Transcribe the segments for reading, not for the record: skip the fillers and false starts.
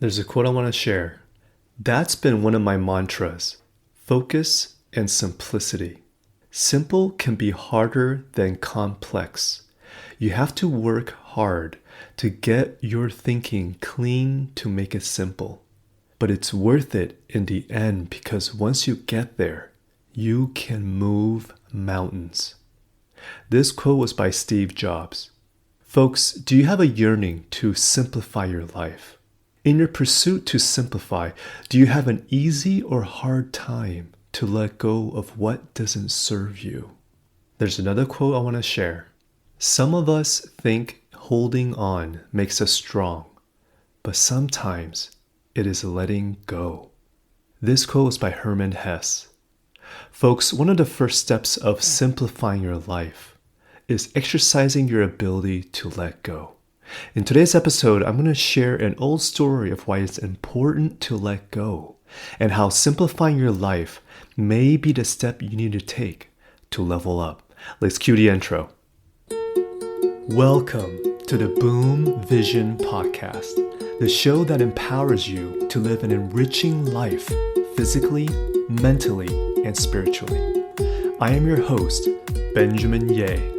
There's a quote I want to share. That's been one of my mantras. Focus and simplicity. Simple can be harder than complex. You have to work hard to get your thinking clean to make it simple. But it's worth it in the end because once you get there, you can move mountains. This quote was by Steve Jobs. Folks, do you have a yearning to simplify your life? In your pursuit to simplify, do you have an easy or hard time to let go of what doesn't serve you? There's another quote I want to share. Some of us think holding on makes us strong, but sometimes it is letting go. This quote is by Hermann Hesse. Folks, one of the first steps of simplifying your life is exercising your ability to let go. In today's episode, I'm going to share an old story of why it's important to let go and how simplifying your life may be the step you need to take to level up. Let's cue the intro. Welcome to the Boom Vision Podcast, the show that empowers you to live an enriching life physically, mentally, and spiritually. I am your host, Benjamin Ye.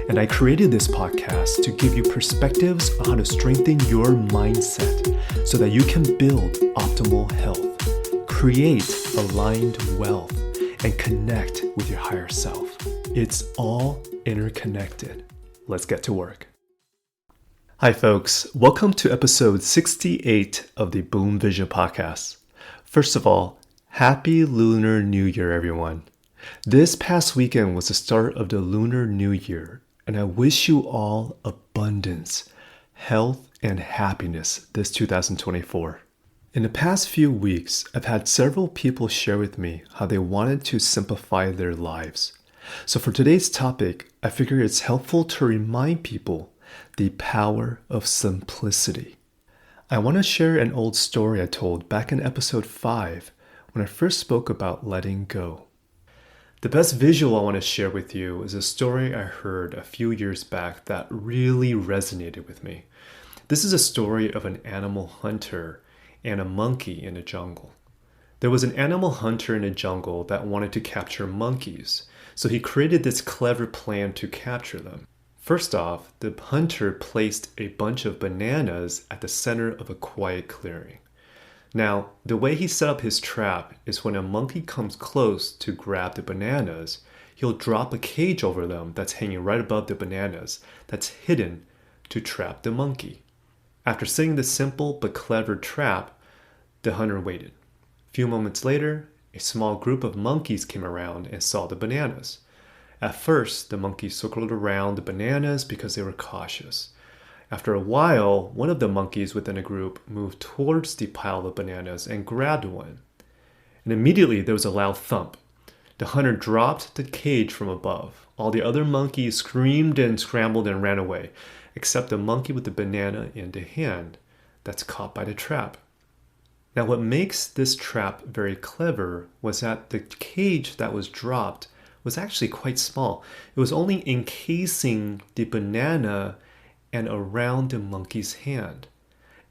And I created this podcast to give you perspectives on how to strengthen your mindset so that you can build optimal health, create aligned wealth, and connect with your higher self. It's all interconnected. Let's get to work. Hi, folks. Welcome to episode 68 of the Boom Vision Podcast. First of all, Happy Lunar New Year, everyone. This past weekend was the start of the Lunar New Year. And I wish you all abundance, health, and happiness this 2024. In the past few weeks, I've had several people share with me how they wanted to simplify their lives. So for today's topic, I figure it's helpful to remind people the power of simplicity. I want to share an old story I told back in episode 5 when I first spoke about letting go. The best visual I want to share with you is a story I heard a few years back that really resonated with me. This is a story of an animal hunter and a monkey in a jungle. There was an animal hunter in a jungle that wanted to capture monkeys, so he created this clever plan to capture them. First off, the hunter placed a bunch of bananas at the center of a quiet clearing. Now, the way he set up his trap is when a monkey comes close to grab the bananas, he'll drop a cage over them that's hanging right above the bananas that's hidden to trap the monkey. After setting the simple but clever trap, the hunter waited. A few moments later, a small group of monkeys came around and saw the bananas. At first, the monkeys circled around the bananas because they were cautious. After a while, one of the monkeys within a group moved towards the pile of bananas and grabbed one. And immediately there was a loud thump. The hunter dropped the cage from above. All the other monkeys screamed and scrambled and ran away, except the monkey with the banana in the hand that's caught by the trap. Now what makes this trap very clever was that the cage that was dropped was actually quite small. It was only encasing the banana and around the monkey's hand.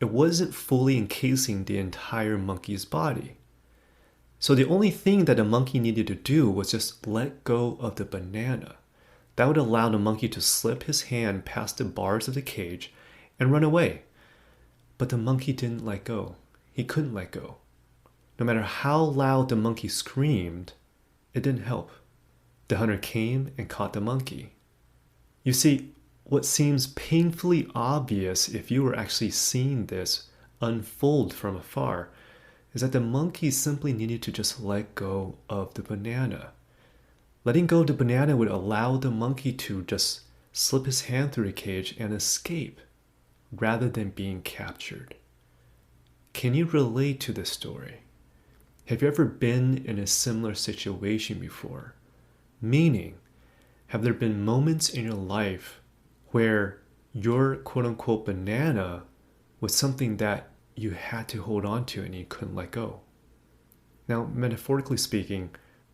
It wasn't fully encasing the entire monkey's body. So the only thing that the monkey needed to do was just let go of the banana. That would allow the monkey to slip his hand past the bars of the cage and run away. But the monkey didn't let go. He couldn't let go. No matter how loud the monkey screamed, it didn't help. The hunter came and caught the monkey. You see, what seems painfully obvious if you were actually seeing this unfold from afar is that the monkey simply needed to just let go of the banana. Letting go of the banana would allow the monkey to just slip his hand through the cage and escape rather than being captured. Can you relate to this story? Have you ever been in a similar situation before? Meaning, have there been moments in your life where your quote-unquote banana was something that you had to hold on to and you couldn't let go? Now, metaphorically speaking,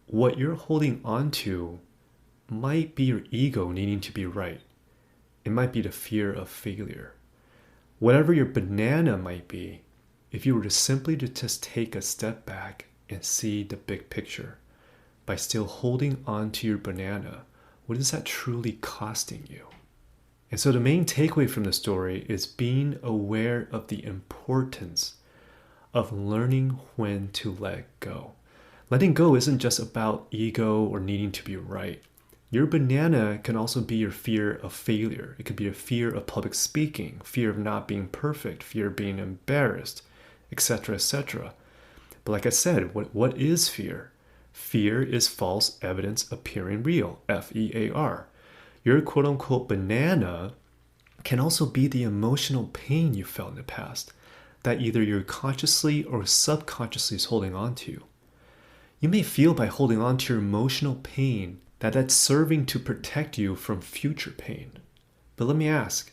what you're holding on to might be your ego needing to be right. It might be the fear of failure. Whatever your banana might be, if you were to simply to just take a step back and see the big picture, by still holding on to your banana, what is that truly costing you? And so the main takeaway from the story is being aware of the importance of learning when to let go. Letting go isn't just about ego or needing to be right. Your banana can also be your fear of failure. It could be a fear of public speaking, fear of not being perfect, fear of being embarrassed, etc., etc. But like I said, what is fear? Fear is false evidence appearing real, F-E-A-R. Your quote-unquote banana can also be the emotional pain you felt in the past that either you're consciously or subconsciously is holding on to. You may feel by holding on to your emotional pain that that's serving to protect you from future pain. But let me ask,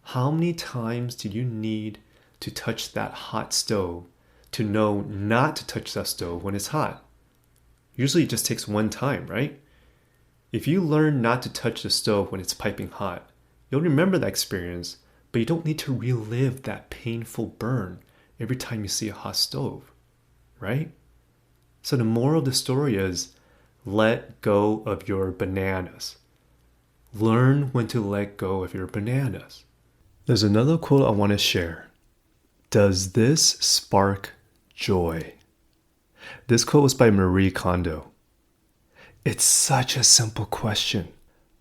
how many times do you need to touch that hot stove to know not to touch that stove when it's hot? Usually it just takes one time, right? If you learn not to touch the stove when it's piping hot, you'll remember that experience, but you don't need to relive that painful burn every time you see a hot stove, right? So the moral of the story is, let go of your bananas. Learn when to let go of your bananas. There's another quote I want to share. Does this spark joy? This quote was by Marie Kondo. It's such a simple question,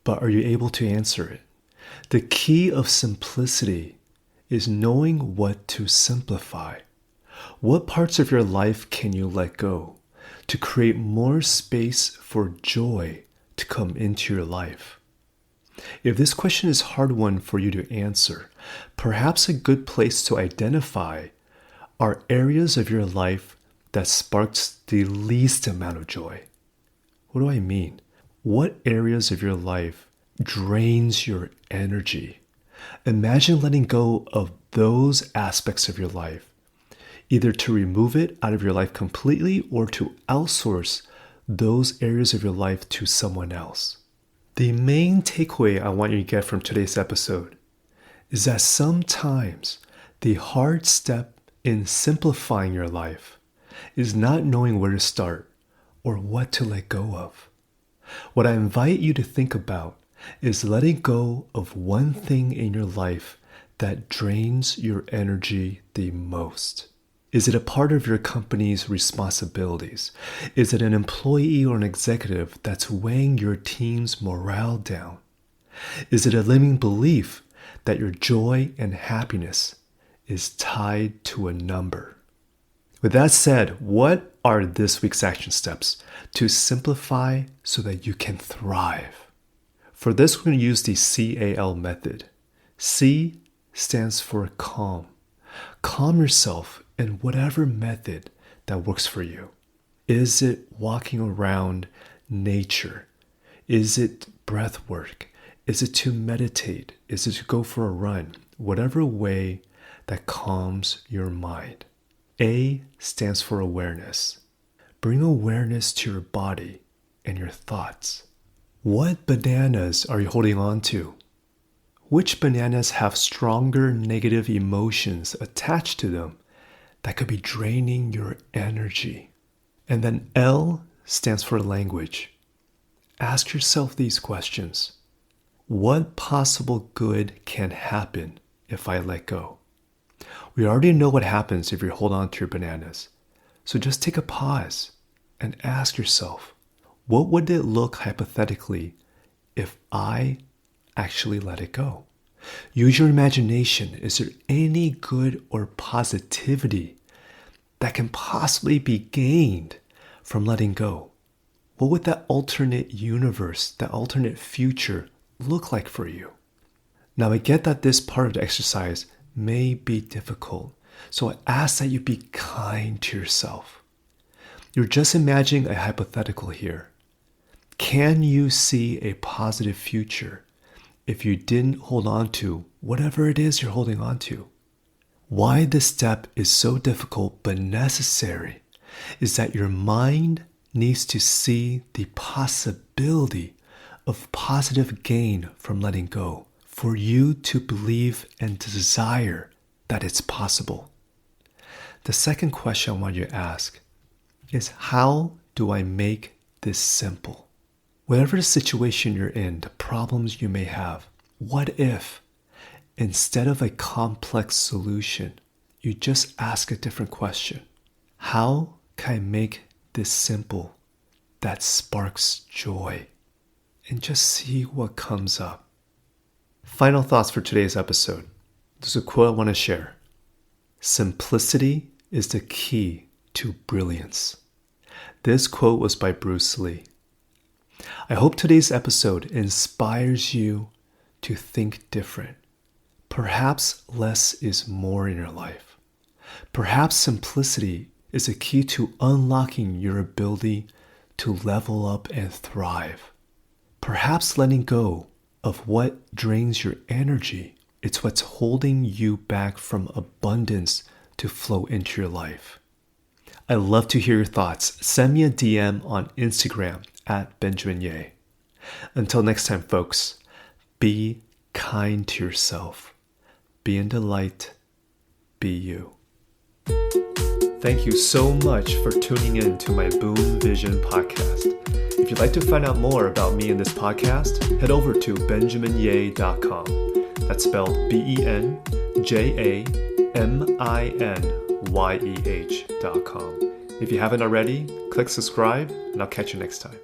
but are you able to answer it? The key of simplicity is knowing what to simplify. What parts of your life can you let go to create more space for joy to come into your life? If this question is a hard one for you to answer, perhaps a good place to identify are areas of your life that sparks the least amount of joy. What do I mean? What areas of your life drains your energy? Imagine letting go of those aspects of your life, either to remove it out of your life completely or to outsource those areas of your life to someone else. The main takeaway I want you to get from today's episode is that sometimes the hard step in simplifying your life is not knowing where to start or what to let go of. What I invite you to think about is letting go of one thing in your life that drains your energy the most. Is it a part of your company's responsibilities? Is it an employee or an executive that's weighing your team's morale down? Is it a limiting belief that your joy and happiness is tied to a number? With that said, what are this week's action steps to simplify so that you can thrive? For this, we're going to use the CAL method. C stands for calm. Calm yourself in whatever method that works for you. Is it walking around nature? Is it breath work? Is it to meditate? Is it to go for a run? Whatever way that calms your mind. A stands for awareness. Bring awareness to your body and your thoughts. What bananas are you holding on to? Which bananas have stronger negative emotions attached to them that could be draining your energy? And then L stands for language. Ask yourself these questions. What possible good can happen if I let go? We already know what happens if you hold on to your bananas. So just take a pause and ask yourself, what would it look hypothetically if I actually let it go? Use your imagination. Is there any good or positivity that can possibly be gained from letting go? What would that alternate universe, that alternate future look like for you? Now, I get that this part of the exercise may be difficult, so I ask that you be kind to yourself. You're just imagining a hypothetical here. Can you see a positive future if you didn't hold on to whatever it is you're holding on to? Why this step is so difficult but necessary is that your mind needs to see the possibility of positive gain from letting go for you to believe and desire that it's possible. The second question I want you to ask is, how do I make this simple? Whatever the situation you're in, the problems you may have, what if, instead of a complex solution, you just ask a different question? How can I make this simple that sparks joy? And just see what comes up. Final thoughts for today's episode. There's a quote I want to share. Simplicity is the key to brilliance. This quote was by Bruce Lee. I hope today's episode inspires you to think different. Perhaps less is more in your life. Perhaps simplicity is a key to unlocking your ability to level up and thrive. Perhaps letting go of what drains your energy, it's what's holding you back from abundance to flow into your life. I love to hear your thoughts. Send me a DM on Instagram at Benjamin Ye. Until next time, folks, be kind to yourself. Be in the light. Be you. Thank you so much for tuning in to my Boom Vision podcast. If you'd like to find out more about me and this podcast, head over to benjaminye.com. That's spelled BenjaminYeh.com. If you haven't already, click subscribe, and I'll catch you next time.